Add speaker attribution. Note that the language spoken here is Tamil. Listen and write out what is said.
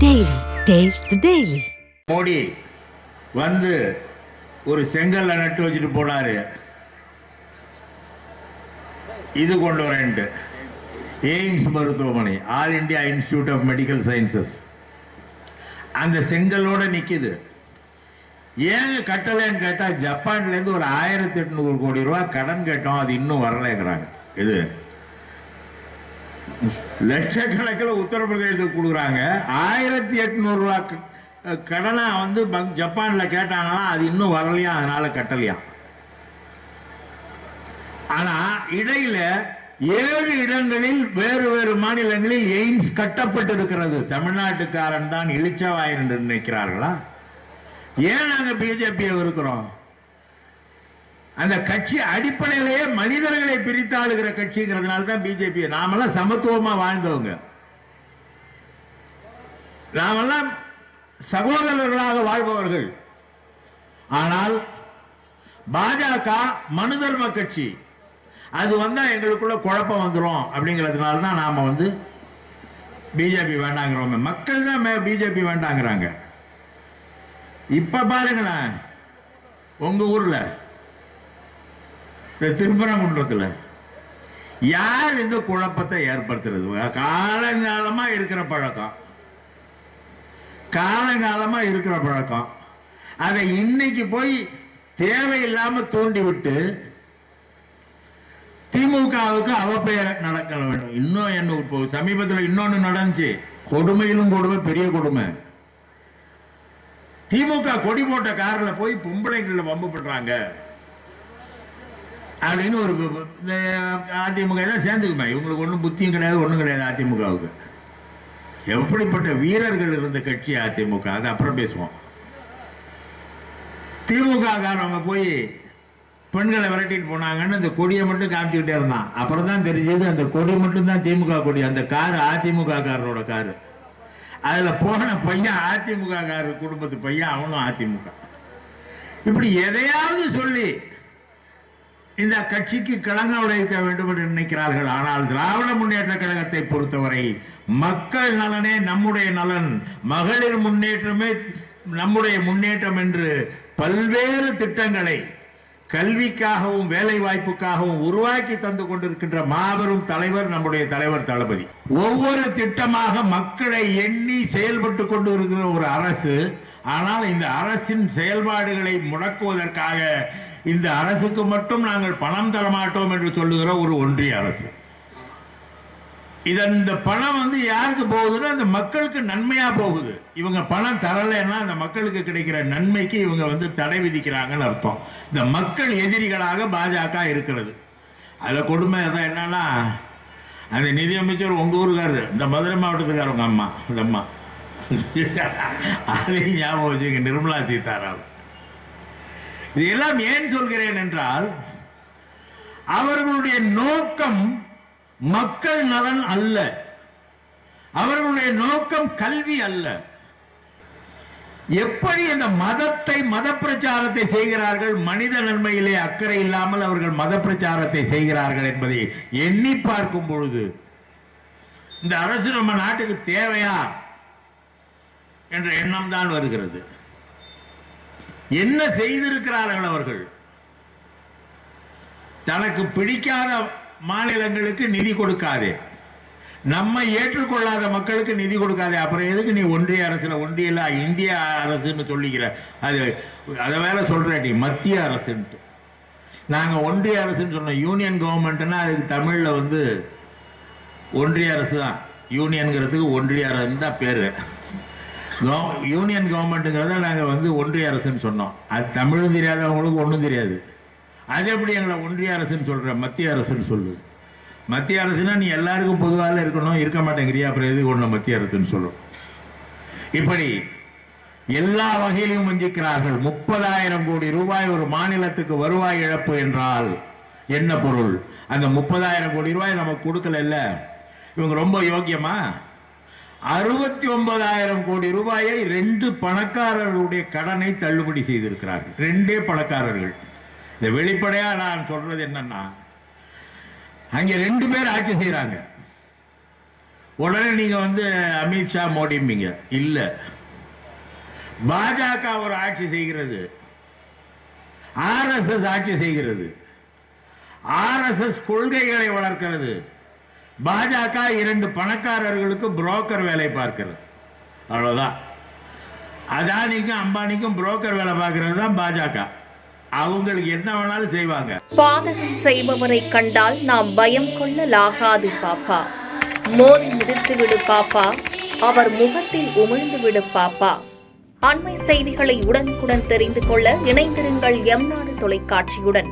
Speaker 1: Daily. Taste the Daily.
Speaker 2: Modi வந்து ஒரு செங்கல்ல நட்டு வச்சுட்டு போனாரு. இது கொண்டு வரேன்ட்டு எய்ம்ஸ் மருத்துவமனை, All India Institute of Medical Sciences அந்த செங்கலோட நிக்குது. ஏங்க கட்டலைன்னு கேட்டா, ஜப்பான்ல இருந்து ஒரு 1800 கோடி ரூபாய் கடன் கேட்டோம், அது இன்னும் வரலைங்கிறாங்க. இது லட்சக்கணக்கில் உத்தரப்பிரதேசத்துக்கு கொடுக்குறாங்க. 1800 ரூபாய் கடனை வந்து ஜப்பான்ல கேட்டாங்களா, அது இன்னும் வரலையா, அதனால கட்டலையா. ஆனா இடையில 7 இடங்களில் வேறு வேறு மாநிலங்களில் எய்ம்ஸ் கட்டப்பட்டிருக்கிறது. தமிழ்நாட்டுக்காரன் தான் இளிச்சவாயன் என்று நினைக்கிறார்களா? ஏன் நாங்க பிஜேபியை இருக்கிறோம்? அந்த கட்சி அடிப்படையிலேயே மனிதர்களை பிரித்தாளுகிற கட்சிங்கிறதுனால தான் பிஜேபி. நாமெல்லாம் சமத்துவமா வாழ்ந்தவங்க, நாமெல்லாம் சகோதரர்களாக வாழ்பவர்கள். ஆனால் பாஜக மனு தர்ம கட்சி, அது வந்தா எங்களுக்குள்ள குழப்பம் வந்துடும் அப்படிங்கிறதுனால தான் நாம வந்து பிஜேபி வேண்டாங்கிறோம். மக்கள் தான் பிஜேபி வேண்டாங்கிறாங்க. இப்ப பாருங்களேன், உங்க ஊர்ல திருப்பரங்குன்றத்துல யார் இந்த குழப்பத்தை ஏற்படுத்துறது? காலங்காலமா இருக்கிற பழக்கம், காலங்காலமா இருக்கிற பழக்கம். அதை இன்னைக்கு போய் தேவையில்லாம தூண்டி விட்டு திமுகவுக்கு அவப்பெயர் நடக்க வேண்டும். இன்னும் என்ன சமீபத்தில் இன்னொன்னு நடந்துச்சு, கொடுமையிலும் கொடுமை, பெரிய கொடுமை. திமுக கொடி போட்ட கார்ல போய் பொம்பளைங்கள வம்பு பண்றாங்க அப்படின்னு ஒரு அதிமுக தான் சேர்ந்துக்குமே. இவங்களுக்கு ஒன்றும் புத்தியும் கிடையாது, ஒன்றும் கிடையாது அதிமுகவுக்கு. எப்படிப்பட்ட வீரர்கள் இருந்த கட்சி அதிமுக, அது அப்புறம் பேசுவோம். திமுக காரவங்க போய் பெண்களை விரட்டிட்டு போனாங்கன்னு அந்த கொடியை மட்டும் காமிச்சுக்கிட்டே இருந்தான். அப்புறம் தான் தெரிஞ்சது அந்த கொடி மட்டும் தான் திமுக கொடி. அந்த காரு அதிமுக காரனோட காரு. அதுல போன பையன் அதிமுக காரு குடும்பத்து பையன், அவனும் அதிமுக. இப்படி எதையாவது சொல்லி இந்த கட்சிக்கு களங்கம் விளைவிக்க வேண்டும் என்று நினைக்கிறார்கள். ஆனால் திராவிட முன்னேற்ற கழகத்தை பொறுத்தவரை மக்கள் நலனே நம்முடைய நலன், மகளிர் முன்னேற்றமே நம்முடைய முன்னேற்றம் என்று பல்வேறு திட்டங்களை கல்விக்காகவும் வேலை வாய்ப்புக்காகவும் உருவாக்கி தந்து கொண்டிருக்கின்ற மாபெரும் தலைவர் நம்முடைய தலைவர் தளபதி. ஒவ்வொரு திட்டமாக மக்களை எண்ணி செயல்பட்டு கொண்டு இருக்கிற ஒரு அரசு. ஆனால் இந்த அரசின் செயல்பாடுகளை முடக்குவதற்காக இந்த அரசுக்கு மட்டும் நாங்கள் பணம் தரமாட்டோம் என்று சொல்லுகிற ஒரு ஒன்றிய அரசு. இந்த பணம் வந்து யாருக்கு போகுதுன்னா, அந்த மக்களுக்கு நன்மையா போகுது. இவங்க பணம் தரலைன்னா அந்த மக்களுக்கு கிடைக்கிற நன்மைக்கு இவங்க வந்து தடை விதிக்கிறாங்கன்னு அர்த்தம். இந்த மக்கள் எதிரிகளாக பாஜக இருக்கிறது. அதுல கொடுமை என்னன்னா, அந்த நிதியமைச்சர் உங்க ஊருக்காரு, இந்த மதுரை மாவட்டத்துக்கார உங்க அம்மா, இந்த அம்மா அதையும் ஞாபகம் வச்சுங்க, நிர்மலா சீதாராமன். இதெல்லாம் ஏன் சொல்கிறேன் என்றால், அவர்களுடைய நோக்கம் மக்கள் நலன் அல்ல, அவர்களுடைய நோக்கம் கல்வி அல்ல. எப்படி அந்த மதத்தை, மத பிரச்சாரத்தை செய்கிறார்கள், மனித நன்மையிலே அக்கறை இல்லாமல் அவர்கள் மத பிரச்சாரத்தை செய்கிறார்கள் என்பதை எண்ணி பார்க்கும் பொழுது இந்த அரசு நம்ம நாட்டுக்கு தேவையா என்ற எண்ணம் தான் வருகிறது. என்ன செய்திருக்கிறார்கள் அவர்கள்? தனக்கு பிடிக்காத மாநிலங்களுக்கு நிதி கொடுக்காதே, நம்ம ஏற்றுக்கொள்ளாத மக்களுக்கு நிதி கொடுக்காதே. அப்புறம் எதுக்கு நீ ஒன்றிய அரசுல, ஒன்றிய இந்திய அரசுன்னு சொல்லிக்கிற? அது அதை வேற சொல்ற, நீ மத்திய அரசுன்ட்டு. நாங்க ஒன்றிய அரசுன்னு சொன்னோம். யூனியன் கவர்மெண்ட்னா அதுக்கு தமிழ்ல வந்து ஒன்றிய அரசு தான். யூனியன்கிறதுக்கு ஒன்றிய அரசு தான் பேரு. யூனியன் கவர்மெண்ட்டுங்கிறத நாங்கள் வந்து ஒன்றிய அரசுன்னு சொன்னோம். அது தமிழும் தெரியாதவங்களுக்கு ஒன்றும் தெரியாது. அது எப்படி எங்களை ஒன்றிய அரசுன்னு சொல்ற? மத்திய அரசுன்னு சொல்லு. மத்திய அரசுனா நீ எல்லாருக்கும் பொதுவாக இருக்கணும், இருக்க மாட்டேங்கிறியா, அப்புறம் எதுக்கு ஒன்று மத்திய அரசுன்னு சொல்லும். இப்படி எல்லா வகையிலும் வஞ்சிக்கிறார்கள். 30,000 கோடி ரூபாய் ஒரு மாநிலத்துக்கு வருவாய் இழப்பு என்றால் என்ன பொருள்? அந்த 30,000 கோடி ரூபாய் நமக்கு கொடுக்கல. இவங்க ரொம்ப யோக்கியமா? 69,000 கோடி ரூபாயை 2 பணக்காரர்களுடைய கடனை தள்ளுபடி செய்திருக்கிறார்கள். 2 பணக்காரர்கள். இந்த வெளிப்படையா நான் சொல்றது என்னன்னா, அங்க 2 பேர் ஆட்சி செய்யறாங்க. உடனே நீங்க அமித்ஷா மோடிம்பீங்க. இல்ல, பாஜக ஒரு ஆட்சி செய்கிறது, ஆர்எஸ்எஸ் ஆட்சி செய்கிறது, ஆர்எஸ்எஸ் கொள்கைகளை வளர்க்கிறது, பாஜக 2 பணக்காரர்களுக்கு புரோக்கர் வேலை பார்க்கிறது. அவ்வளவுதான். அதானிக்கும் அம்பானிக்கும் புரோக்கர் வேலை பார்க்கிறது தான் பாஜக. அவங்களுக்கு என்ன வேணாலும் செய்வாங்க.
Speaker 3: பாதகம் செய்பவரை கண்டால் நாம் பயம் கொள்ளலாகாது பாப்பா. மோதி மிதித்து விடு பாப்பா, அவர் முகத்தில் உமிழ்ந்து விடு பாப்பா. அண்மை செய்திகளை உடனுக்குடன் தெரிந்து கொள்ள இணைந்திருங்கள் எம் நாடு தொலைக்காட்சியுடன்.